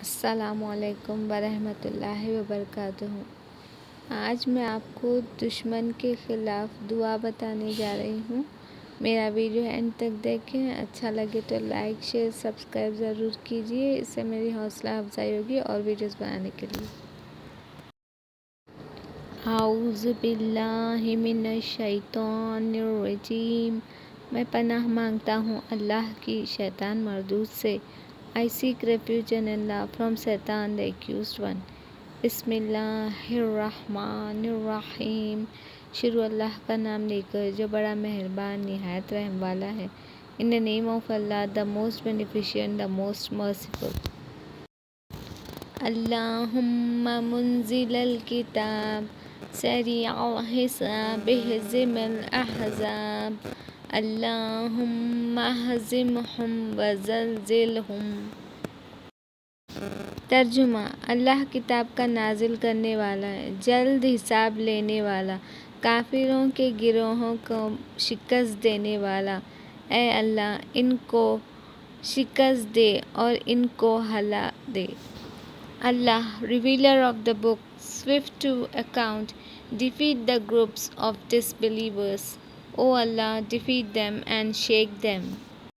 السلام علیکم ورحمۃ اللہ وبرکاتہ۔ آج میں آپ کو دشمن کے خلاف دعا بتانے جا رہی ہوں۔ میرا ویڈیو اینڈ تک دیکھیں، اچھا لگے تو لائک شیئر سبسکرائب ضرور کیجیے، اس سے میری حوصلہ افزائی ہوگی اور ویڈیوز بنانے کے لیے۔ اعوذ باللہ من الشیطان الرجیم۔ میں پناہ مانگتا ہوں اللہ کی شیطان مردود سے۔ I seek refuge in Allah from Satan the accused one. بسم اللہ الرحمن الرحیم۔ شروع اللہ کا نام لے کر جو بڑا مہربان نہایت رحم والا ہے۔ In the name of Allah, the most beneficent, the most merciful. اللہم منزل الکتاب سریع الحساب اہزم الاحزاب اللہم اہزمہم وزلزلہم۔ ترجمہ: اللہ کتاب کا نازل کرنے والا ہے، جلد حساب لینے والا، کافروں کے گروہوں کو شکست دینے والا۔ اے اللہ، ان کو شکست دے اور ان کو ہلا دے۔ Allah, revealer of the book, swift to account, defeat the groups of disbelievers. O Allah, defeat them and shake them.